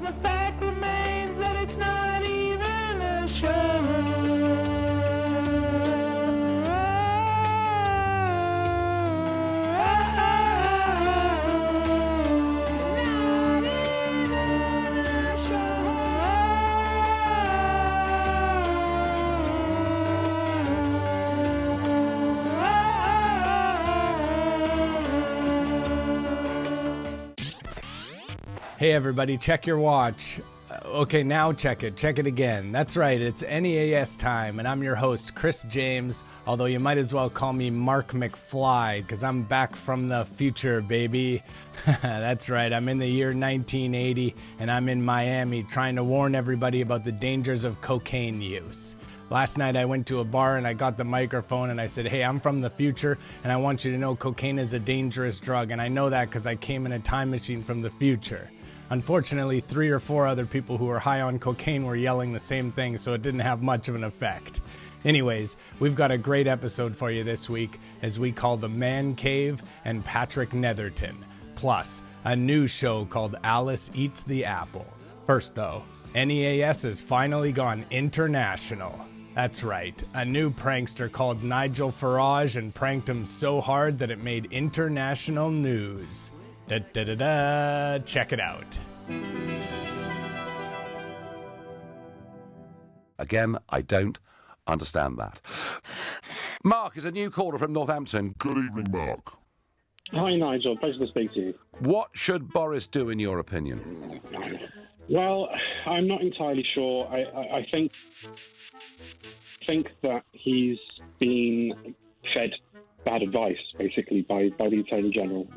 the fact remains that it's not even a show. Hey everybody, check your watch. Okay, now check it again. That's right, it's NEAS time, and I'm your host, Chris James, although you might as well call me Mark McFly, because I'm back from the future, baby. That's right, I'm in the year 1980, and I'm in Miami trying to warn everybody about the dangers of cocaine use. Last night I went to a bar and I got the microphone and I said, hey, I'm from the future and I want you to know cocaine is a dangerous drug, and I know that because I came in a time machine from the future. Unfortunately, 3 or 4 other people who were high on cocaine were yelling the same thing, so it didn't have much of an effect. Anyways, we've got a great episode for you this week as we call the Mancave and Patrick Netherton, plus a new show called Alice Eats the Apple. First though, NEAS has finally gone international. That's right, a new prankster called Nigel Farage and pranked him so hard that it made international news. Check it out. Again, I don't understand that. Mark is a new caller from Northampton. Good evening, Mark. Hi, Nigel. Pleasure to speak to you. What should Boris do, in your opinion? Well, I'm not entirely sure. I think that he's been fed bad advice, basically, by the Attorney General.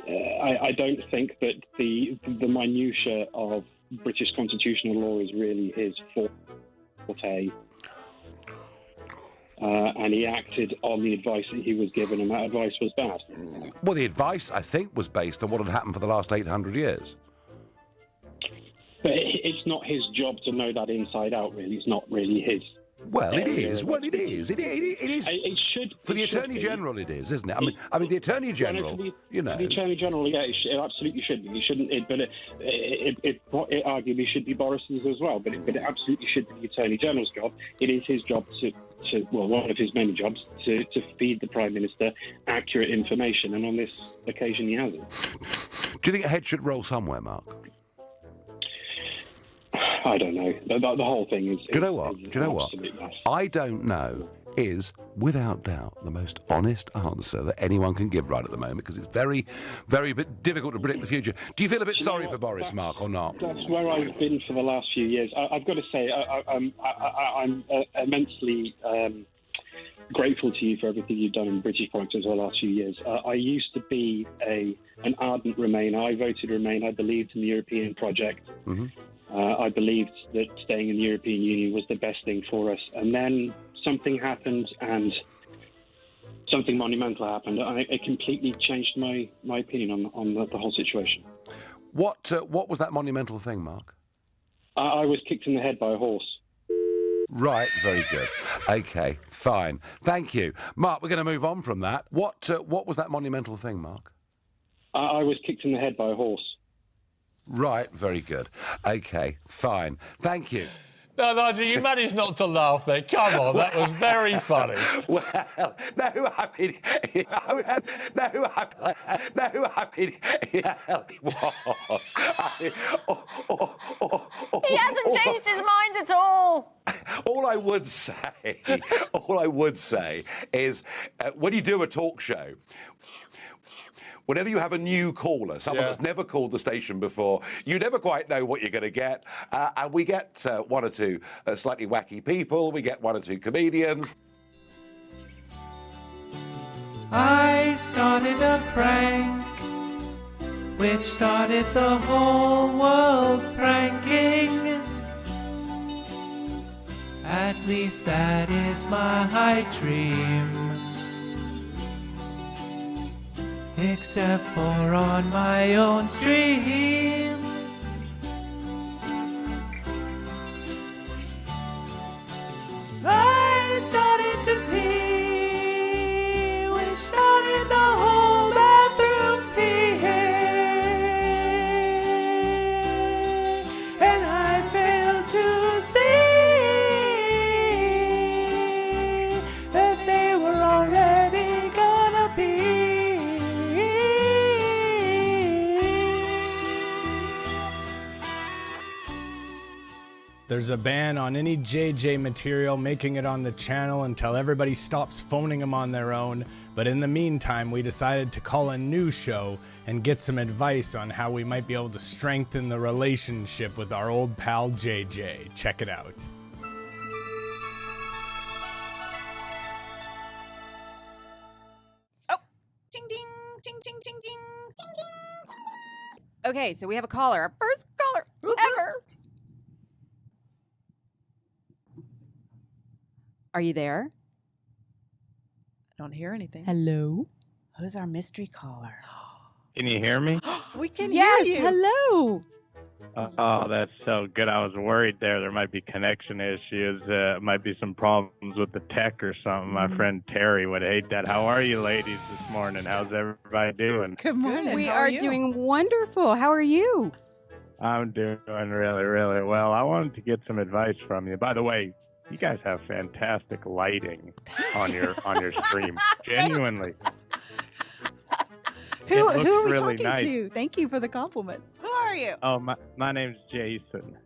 I don't think that the minutiae of British constitutional law is really his forte. And he acted on the advice that he was given, and that advice was bad. Well, the advice, I think, was based on what had happened for the last 800 years. But it's not his job to know that inside out, really. It's not really his. Well, it is. Well, it is. It is. It should. For the Attorney General, it is, isn't it? I mean, the Attorney General, you know. The Attorney General, yeah, it absolutely should be. It shouldn't. It arguably should be Boris's as well. But it absolutely should be the Attorney General's job. It is his job one of his many jobs, to feed the Prime Minister accurate information. And on this occasion, he hasn't. Do you think a head should roll somewhere, Mark? I don't know. The whole thing is... Do you know what? I don't know is, without doubt, the most honest answer that anyone can give right at the moment, because it's very, very difficult to predict the future. Do you feel a bit sorry for Boris, Mark, or not? That's where I've been for the last few years. I've got to say, I'm immensely grateful to you for everything you've done in British politics over the last few years. I used to be an ardent Remainer. I voted Remain. I believed in the European project. Mm-hmm. I believed that staying in the European Union was the best thing for us. And then something happened, and something monumental happened. It completely changed my opinion on the whole situation. What was that monumental thing, Mark? I was kicked in the head by a horse. Right, very good. Okay, fine. Thank you. Mark, we're going to move on from that. What was that monumental thing, Mark? I was kicked in the head by a horse. Right, very good. Okay, fine. Thank you. No, Nigel, you managed not to laugh there. Come on, that was very funny. Well, no, I mean, it was. He hasn't changed his mind at all. All I would say is, when you do a talk show, whenever you have a new caller, someone that's never called the station before, you never quite know what you're going to get. And we get 1 or 2 slightly wacky people. We get 1 or 2 comedians. I started a prank, which started the whole world pranking. At least that is my dream. Except for on my own stream. I started to pee, which started the whole bathroom peeing. There's a ban on any JJ material making it on the channel until everybody stops phoning them on their own. But in the meantime, we decided to call a new show and get some advice on how we might be able to strengthen the relationship with our old pal JJ. Check it out. Oh, ding ding, ding ding ding ding, ding ding. Okay, so we have a caller, our first caller ever. Are you there? I don't hear anything. Hello? Who's our mystery caller? Can you hear me? We can Yes, hear you. hello. Oh, that's so good. I was worried there might be connection issues. Might be some problems with the tech or something. My friend Terry would hate that. How are you ladies this morning? How's everybody doing? Good morning. We How are you? doing wonderful. How are you? I'm doing really, really well. I wanted to get some advice from you. By the way, you guys have fantastic lighting on your stream. Genuinely. Who looks are we really talking nice. to? Thank you for the compliment. Who are you? Oh, my name's Jason.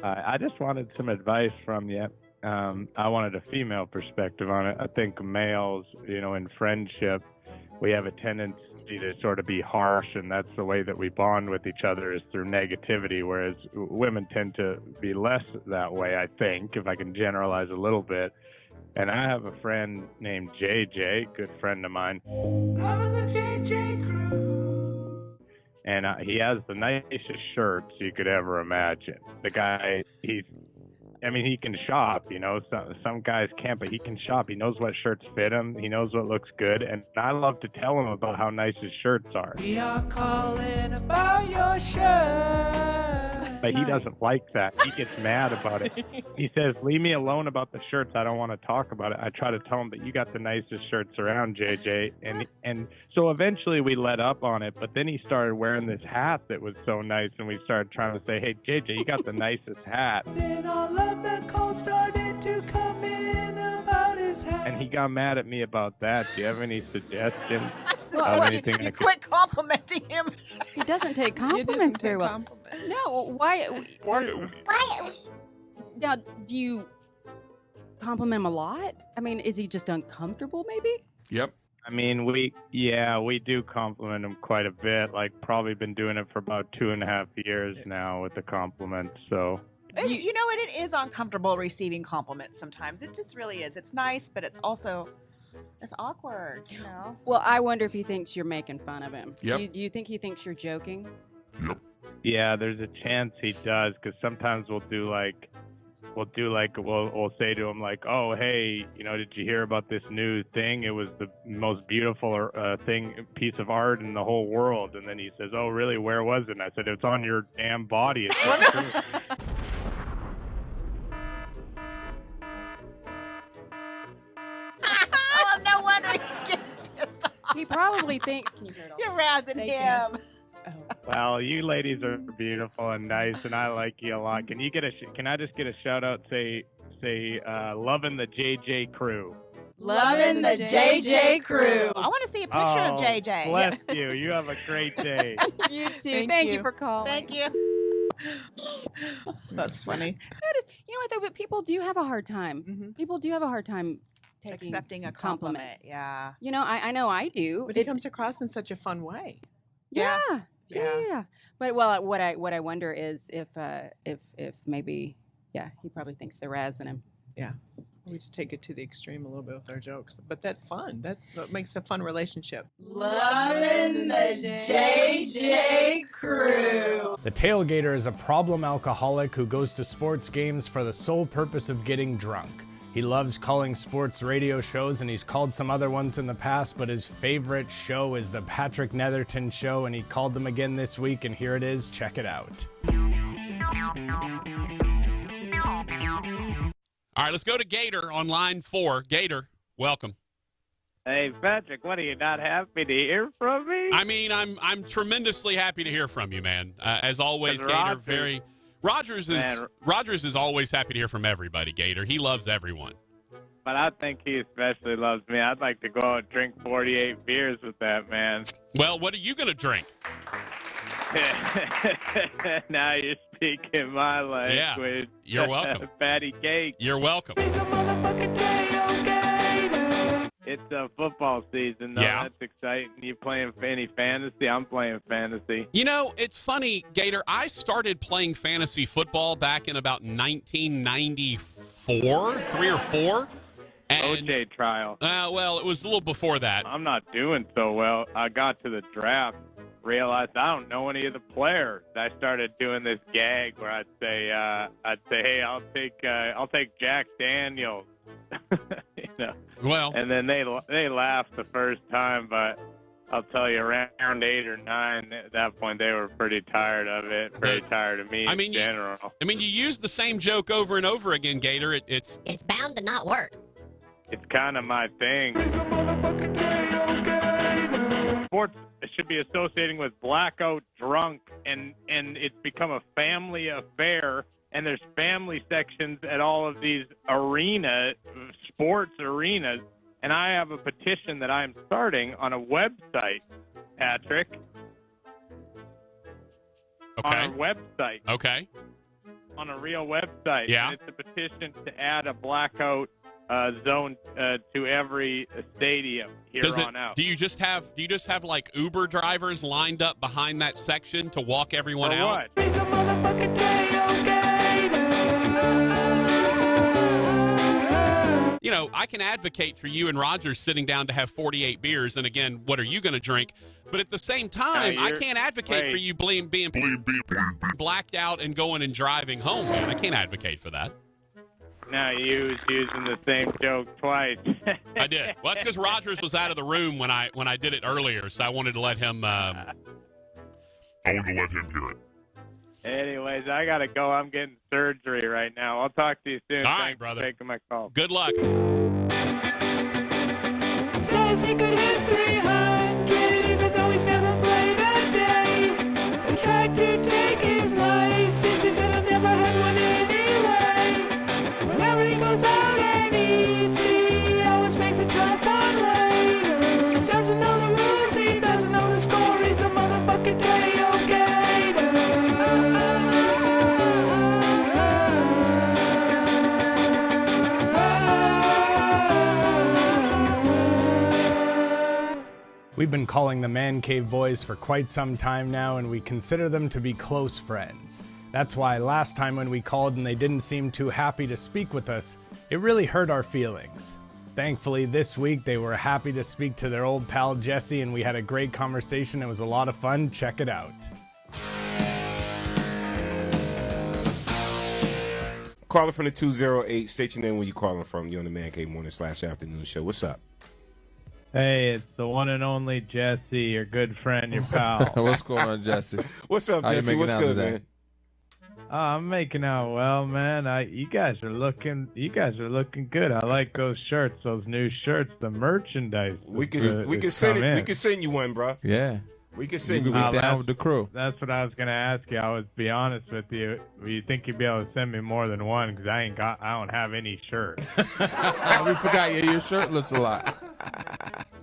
I just wanted some advice from you. I wanted a female perspective on it. I think males, in friendship, we have a tendency to sort of be harsh, and that's the way that we bond with each other is through negativity, whereas women tend to be less that way, I think, if I can generalize a little bit. And I have a friend named JJ, good friend of mine. I'm in the JJ crew. And he has the nicest shirts you could ever imagine. The guy, he can shop, some guys can't, but he can shop. He knows what shirts fit him. He knows what looks good. And I love to tell him about how nice his shirts are. We are calling about your shirt. But he doesn't like that. He gets mad about it. He says, leave me alone about the shirts. I don't want to talk about it. I try to tell him that you got the nicest shirts around, JJ. And so eventually we let up on it. But then he started wearing this hat that was so nice. And we started trying to say, hey, JJ, you got the nicest hat. Then all of the calls started to come in about his hat. And he got mad at me about that. Do you have any suggestions? Suggested you quit complimenting him. He doesn't take compliments very well. No, why? Now, do you compliment him a lot? I mean, is he just uncomfortable, maybe? Yep. I mean, we do compliment him quite a bit. Like, probably been doing it for about 2.5 years now with the compliments. So, You know what? It is uncomfortable receiving compliments sometimes. It just really is. It's nice, but it's also it's awkward, Well, I wonder if he thinks you're making fun of him. Yep. Do you think he thinks you're joking? yeah, there's a chance he does, because sometimes we'll say to him like, oh, hey, did you hear about this new thing? It was the most beautiful piece of art in the whole world. And then he says, oh, really? Where was it? And I said, it's on your damn body. It's not true. Oh, no wonder he's getting pissed off. He probably thinks. Can you hear it all? You're razzing him. Well, you ladies are beautiful and nice, and I like you a lot. Can I just get a shout out? Say, loving the JJ crew. Loving the JJ crew. I want to see a picture of JJ. Bless you. You have a great day. You too. Thank you for calling. Thank you. That's funny. That is, what though? But people do have a hard time. Mm-hmm. People do have a hard time taking Accepting a compliment. compliments. Yeah. I know I do. But it comes across in such a fun way. Yeah. Yeah. Yeah. But what I wonder is if maybe he probably thinks they're razzing him. Yeah. We just take it to the extreme a little bit with our jokes. But that's fun. That's what makes a fun relationship. Loving the JJ crew. The tailgater is a problem alcoholic who goes to sports games for the sole purpose of getting drunk. He loves calling sports radio shows, and he's called some other ones in the past, but his favorite show is the Patrick Netherton Show, and he called them again this week, and here it is. Check it out. All right, let's go to Gator on line 4. Gator, welcome. Hey, Patrick, what, are you not happy to hear from me? I mean, I'm tremendously happy to hear from you, man. As always, Gator, Rogers is always happy to hear from everybody, Gator. He loves everyone. But I think he especially loves me. I'd like to go out and drink 48 beers with that man. Well, what are you going to drink? Now you're speaking my language. Yeah, you're welcome. Patty cake. You're welcome. It's a football season, though. Yeah. That's exciting. You playing any fantasy? I'm playing fantasy. You know, it's funny, Gator. I started playing fantasy football back in about 1994, 3 or 4. And, OJ trial. Well, it was a little before that. I'm not doing so well. I got to the draft, realized I don't know any of the players. I started doing this gag where I'd say, hey, I'll take Jack Daniels. You know. Well, and then they laughed the first time, but I'll tell you, around 8 or 9, at that point, they were pretty tired of it, pretty tired of me in general. You use the same joke over and over again, Gator. It's bound to not work. It's kind of my thing. Sports should be associating with blackout drunk, and it's become a family affair. And there's family sections at all of these sports arenas. And I have a petition that I'm starting on a website, Patrick. Okay. On a website. Okay. On a real website. Yeah. And it's a petition to add a blackout zone to every stadium here on out. Do you just have like Uber drivers lined up behind that section to walk everyone out? What? You know, I can advocate for you and Rogers sitting down to have 48 beers, and again, what are you going to drink? But at the same time, I can't advocate for you being blacked out and going and driving home, man. I can't advocate for that. No, you was using the same joke twice. I did. Well, that's because Rogers was out of the room when I did it earlier, so I wanted to let him. I wanted to let him hear it. Anyways, I gotta go. I'm getting surgery right now. I'll talk to you soon. All right, Thanks brother. for taking my call. Good luck. Says he could hit 300 even though he's never played a day. They tried to take his license, he said I never had one anyway. Whenever he goes out and eats, he always makes it tough on Raiders. Doesn't know the rules, he doesn't know the score, he's a motherfucking tailgater. We've been calling the Mancave boys for quite some time now, and we consider them to be close friends. That's why last time when we called and they didn't seem too happy to speak with us, it really hurt our feelings. Thankfully, this week they were happy to speak to their old pal Jesse, and we had a great conversation. It was a lot of fun. Check it out. Calling from the 208. State your name where you calling from. You're on the Mancave morning/afternoon show. What's up? Hey, it's the one and only Jesse, your good friend, your pal. What's going on, Jesse? What's up, Jesse? What's good, man? I'm making out well, man. You guys are looking good. I like those shirts, those new shirts, the merchandise. We can send you one, bro. Yeah. We can send you one. Down with the crew. That's what I was gonna ask you. I was be honest with you. You think you'd be able to send me more than one? Because I don't have any shirts. We forgot you're shirtless a lot.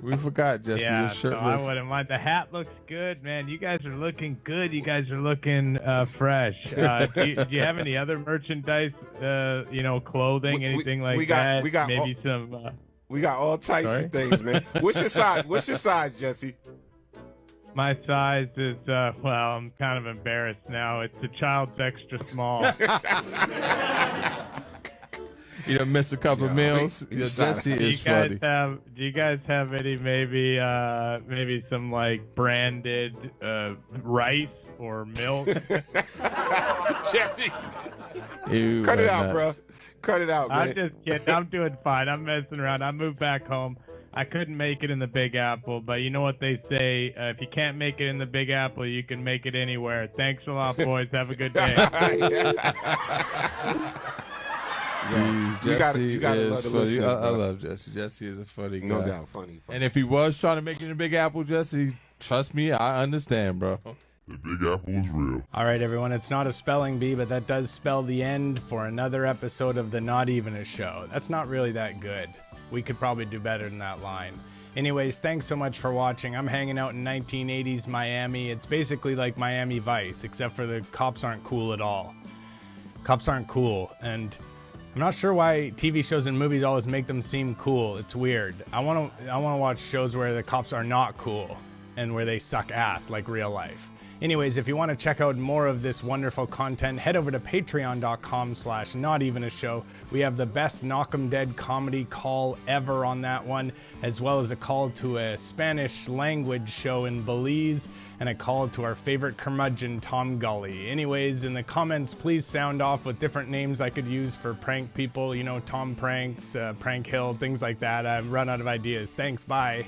We forgot, Jesse. Yeah, you're shirtless. so I wouldn't mind. The hat looks good, man. You guys are looking good. You guys are looking fresh. Do you have any other merchandise? Clothing, anything like that? We got maybe some. We got all types of things, man. What's your size? What's your size, Jesse? My size is, I'm kind of embarrassed now. It's a child's extra small. You done missed a couple meals. Jesse is funny. Do you guys have any maybe some like branded rice or milk? Jesse, Ew, cut it out, nuts. bro. Cut it out, man. I'm just kidding. I'm doing fine. I'm messing around. I moved back home. I couldn't make it in the Big Apple, but you know what they say, if you can't make it in the Big Apple, you can make it anywhere. Thanks a lot, boys. Have a good day. You gotta love the listeners, I love Jesse. Jesse is a funny guy. No doubt, funny. And if he was trying to make it in the Big Apple, Jesse, trust me, I understand, bro. The Big Apple is real. All right, everyone, it's not a spelling bee, but that does spell the end for another episode of the Not Even a Show. That's not really that good. We could probably do better than that line. Anyways, thanks so much for watching. I'm hanging out in 1980s Miami. It's basically like Miami Vice, except for the cops aren't cool at all. Cops aren't cool, and I'm not sure why TV shows and movies always make them seem cool. It's weird. I want to watch shows where the cops are not cool and where they suck ass like real life. Anyways, if you want to check out more of this wonderful content, head over to patreon.com/notevenashow. We have the best Knock 'em Dead comedy call ever on that one, as well as a call to a Spanish language show in Belize, and a call to our favorite curmudgeon, Tom Gully. Anyways, in the comments, please sound off with different names I could use for prank people. You know, Tom Pranks, Prank Hill, things like that. I've run out of ideas. Thanks, bye.